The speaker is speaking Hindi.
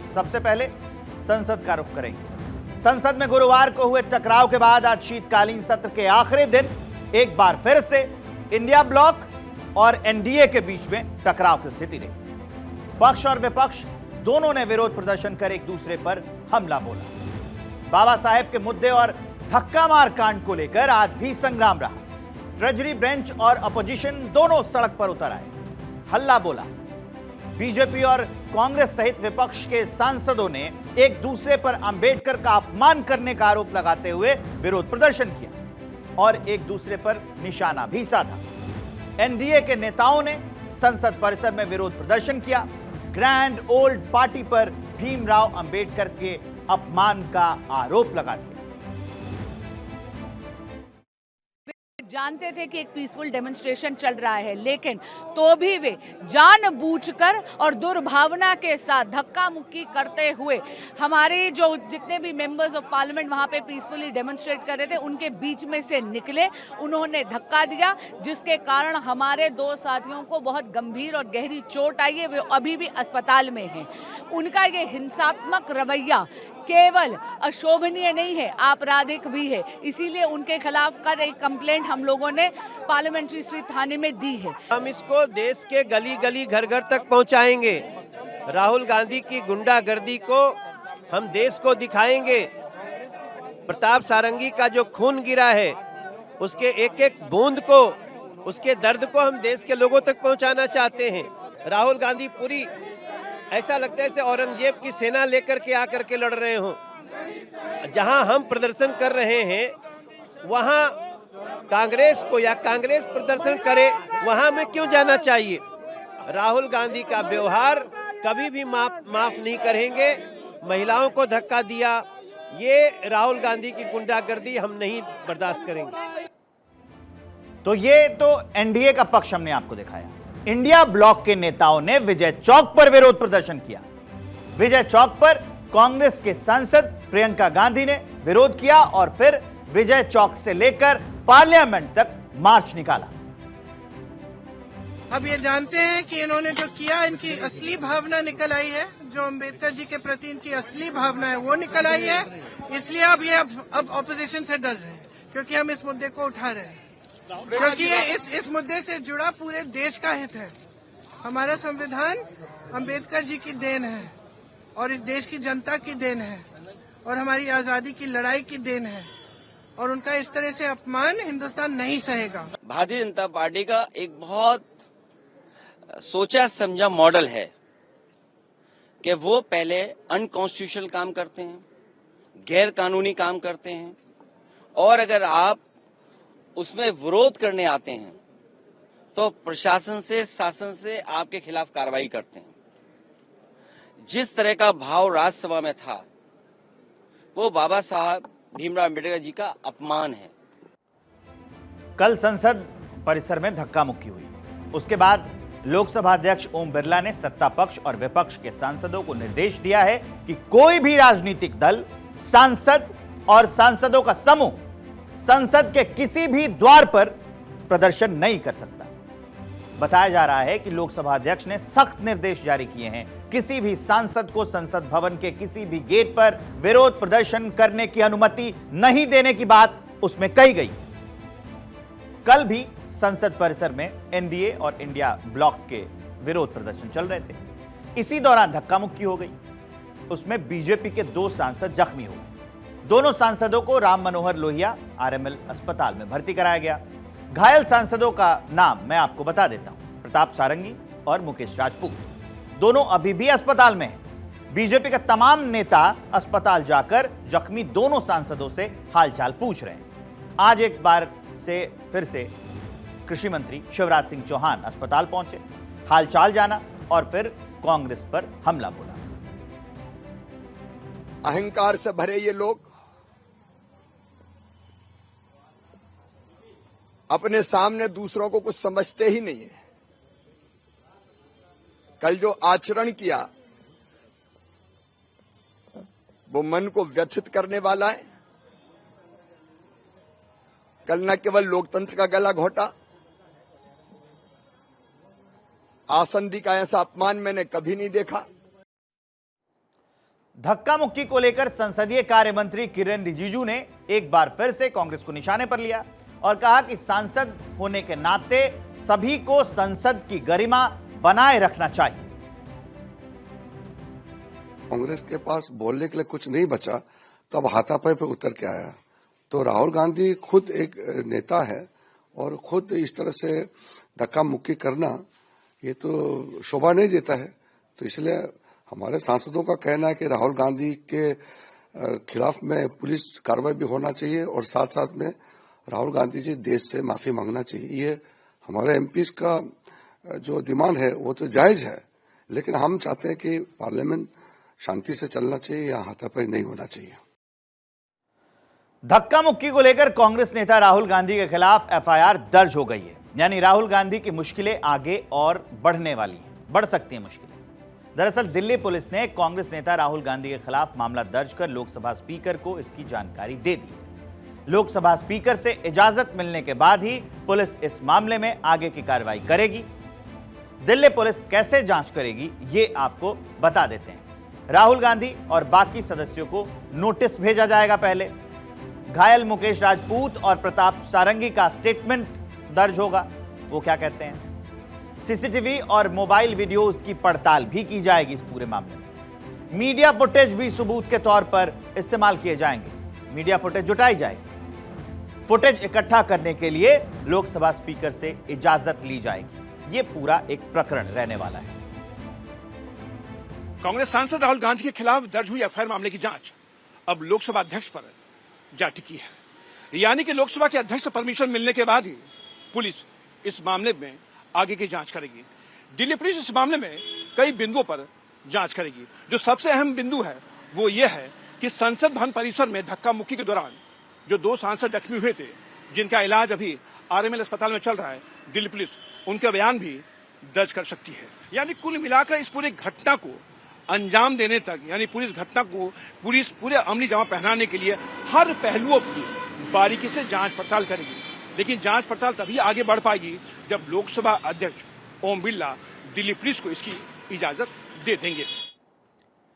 सबसे पहले संसद का रुख करेंगे। संसद में गुरुवार को हुए टकराव के बाद आज शीतकालीन सत्र के आखिरी दिन एक बार फिर से इंडिया ब्लॉक और एनडीए के बीच में टकराव की स्थिति रही। पक्ष और विपक्ष दोनों ने विरोध प्रदर्शन कर एक दूसरे पर हमला बोला। बाबा साहेब के मुद्दे और धक्का मार कांड को लेकर आज भी संग्राम रहा। ट्रेजरी बेंच और अपोजिशन दोनों सड़क पर उतर आए, हल्ला बोला। बीजेपी और कांग्रेस सहित विपक्ष के सांसदों ने एक दूसरे पर अंबेडकर का अपमान करने का आरोप लगाते हुए विरोध प्रदर्शन किया और एक दूसरे पर निशाना भी साधा। एनडीए के नेताओं ने संसद परिसर में विरोध प्रदर्शन किया। ग्रैंड ओल्ड पार्टी पर भीमराव अंबेडकर के अपमान का आरोप लगा दिया। जानते थे कि एक पीसफुल डेमोन्स्ट्रेशन चल रहा है, लेकिन तो भी वे जानबूझकर और दुर्भावना के साथ धक्का मुक्की करते हुए हमारे जो जितने भी मेंबर्स ऑफ पार्लियामेंट वहां पे पीसफुली डेमोन्स्ट्रेट कर रहे थे उनके बीच में से निकले। उन्होंने धक्का दिया, जिसके कारण हमारे दो साथियों को बहुत गंभीर और गहरी चोट आई है। वे अभी भी अस्पताल में हैं। उनका ये हिंसात्मक रवैया केवल अशोभनीय नहीं है, आपराधिक भी है। इसीलिए उनके खिलाफ कल एक कंप्लेंट हम लोगों ने पार्लियामेंट्री स्ट्रीट थाने में दी है। हम इसको देश के गली गली घर घर तक पहुंचाएंगे। राहुल गांधी की गुंडागर्दी को हम देश को दिखाएंगे। प्रताप सारंगी का जो खून गिरा है उसके एक एक बूंद को, उसके दर्द को हम देश के लोगों तक पहुंचाना चाहते हैं। राहुल गांधी पूरी ऐसा लगता है जैसे औरंगजेब की सेना लेकर के आकर के लड़ रहे हों। जहां हम प्रदर्शन कर रहे हैं वहां कांग्रेस को या कांग्रेस प्रदर्शन करे वहां में क्यों जाना चाहिए? राहुल गांधी का व्यवहार कभी भी माफ नहीं करेंगे। महिलाओं को धक्का दिया, ये राहुल गांधी की गुंडागर्दी हम नहीं बर्दाश्त करेंगे। तो ये तो एनडीए का पक्ष हमने आपको दिखाया। इंडिया ब्लॉक के नेताओं ने विजय चौक पर विरोध प्रदर्शन किया। विजय चौक पर कांग्रेस के सांसद प्रियंका गांधी ने विरोध किया और फिर विजय चौक से लेकर पार्लियामेंट तक मार्च निकाला। अब ये जानते हैं कि इन्होंने जो किया, इनकी असली भावना निकल आई है। जो अंबेडकर जी के प्रति इनकी असली भावना है वो निकल आई है। इसलिए अब ये अब ऑपोजिशन से डर रहे हैं, क्योंकि हम इस मुद्दे को उठा रहे हैं, क्योंकि इस मुद्दे से जुड़ा पूरे देश का हित है। हमारा संविधान अंबेडकर जी की देन है और इस देश की जनता की देन है और हमारी आजादी की लड़ाई की देन है, और उनका इस तरह से अपमान हिंदुस्तान नहीं सहेगा। भारतीय जनता पार्टी का एक बहुत सोचा समझा मॉडल है कि वो पहले अनकॉन्स्टिट्यूशनल काम करते हैं, गैर कानूनी काम करते हैं, और अगर आप उसमें विरोध करने आते हैं तो प्रशासन से, शासन से आपके खिलाफ कार्रवाई करते हैं। जिस तरह का भाव राज्यसभा में था वो बाबा साहब भीमराव अंबेडकर जी का अपमान है। कल संसद परिसर में धक्का मुक्की हुई। उसके बाद लोकसभा अध्यक्ष ओम बिरला ने सत्ता पक्ष और विपक्ष के सांसदों को निर्देश दिया है कि कोई भी राजनीतिक दल, सांसद और सांसदों का समूह संसद के किसी भी द्वार पर प्रदर्शन नहीं कर सकता। बताया जा रहा है कि लोकसभा अध्यक्ष ने सख्त निर्देश जारी किए हैं। किसी भी सांसद को संसद भवन के किसी भी गेट पर विरोध प्रदर्शन करने की अनुमति नहीं देने की बात उसमें कही गई है। कल भी संसद परिसर में एनडीए और इंडिया ब्लॉक के विरोध प्रदर्शन चल रहे थे। इसी दौरान धक्का मुक्की हो गई। उसमें बीजेपी के 2 सांसद जख्मी हो गए। दोनों सांसदों को राम मनोहर लोहिया आरएमएल अस्पताल में भर्ती कराया गया। घायल सांसदों का नाम मैं आपको बता देता हूं, प्रताप सारंगी और मुकेश राजपूत। दोनों अभी भी अस्पताल में हैं। बीजेपी का तमाम नेता अस्पताल जाकर जख्मी दोनों सांसदों से हालचाल पूछ रहे हैं। आज एक बार से फिर से कृषि मंत्री शिवराज सिंह चौहान अस्पताल पहुंचे, हालचाल जाना और फिर कांग्रेस पर हमला बोला। अहंकार से भरे ये लोग अपने सामने दूसरों को कुछ समझते ही नहीं है। कल जो आचरण किया वो मन को व्यथित करने वाला है। कल न केवल लोकतंत्र का गला घोटा, आसंदी का ऐसा अपमान मैंने कभी नहीं देखा। धक्का मुक्की को लेकर संसदीय कार्य मंत्री किरेन रिजिजू ने एक बार फिर से कांग्रेस को निशाने पर लिया और कहा कि सांसद होने के नाते सभी को संसद की गरिमा बनाए रखना चाहिए। कांग्रेस के पास बोलने के लिए कुछ नहीं बचा, तब हाथापाई पे उतर के आया। तो राहुल गांधी खुद एक नेता है और खुद इस तरह से धक्का मुक्की करना ये तो शोभा नहीं देता है। तो इसलिए हमारे सांसदों का कहना है कि राहुल गांधी के खिलाफ में पुलिस कार्रवाई भी होना चाहिए और साथ साथ में राहुल गांधी जी देश से माफी मांगना चाहिए। ये हमारे एमपीज का जो डिमांड है वो तो जायज है, लेकिन हम चाहते हैं कि पार्लियामेंट शांति से चलना चाहिए, या हाथापाई नहीं होना चाहिए। धक्का मुक्की को लेकर कांग्रेस नेता राहुल गांधी के खिलाफ एफआईआर दर्ज हो गई है, यानी राहुल गांधी की मुश्किलें आगे और बढ़ने वाली हैं, बढ़ सकती हैं मुश्किलें। दरअसल दिल्ली पुलिस ने कांग्रेस नेता राहुल गांधी के खिलाफ मामला दर्ज कर लोकसभा स्पीकर को इसकी जानकारी दे दी है। लोकसभा स्पीकर से इजाजत मिलने के बाद ही पुलिस इस मामले में आगे की कार्रवाई करेगी। दिल्ली पुलिस कैसे जांच करेगी ये आपको बता देते हैं। राहुल गांधी और बाकी सदस्यों को नोटिस भेजा जाएगा। पहले घायल मुकेश राजपूत और प्रताप सारंगी का स्टेटमेंट दर्ज होगा, वो क्या कहते हैं। सीसीटीवी और मोबाइल वीडियोस की पड़ताल भी की जाएगी इस पूरे मामले में। मीडिया फुटेज भी सबूत के तौर पर इस्तेमाल किए जाएंगे, मीडिया फुटेज जुटाई जाएगी। फुटेज इकट्ठा करने के लिए लोकसभा स्पीकर से इजाजत ली जाएगी। यह पूरा एक प्रकरण रहने वाला है। कांग्रेस सांसद राहुल गांधी के खिलाफ दर्ज हुई एफआईआर मामले की जांच अब लोकसभा अध्यक्ष पर जा टिकी है, यानी कि लोकसभा के अध्यक्ष से परमिशन मिलने के बाद ही पुलिस इस मामले में आगे की जांच करेगी। दिल्ली पुलिस इस मामले में कई बिंदुओं पर जांच करेगी। जो सबसे अहम बिंदु है वो ये है कि संसद भवन परिसर में धक्का मुक्की के दौरान जो 2 सांसद जख्मी हुए थे, जिनका इलाज अभी आरएमएल अस्पताल में चल रहा है, दिल्ली पुलिस उनके बयान भी दर्ज कर सकती है। यानी कुल मिलाकर इस पूरी घटना को अंजाम देने तक, यानी पूरी घटना को पूरे अमली जमा पहनाने के लिए हर पहलुओं की बारीकी से जांच पड़ताल करेगी। लेकिन जांच पड़ताल तभी आगे बढ़ पाएगी जब लोकसभा अध्यक्ष ओम बिरला दिल्ली पुलिस को इसकी इजाजत दे देंगे।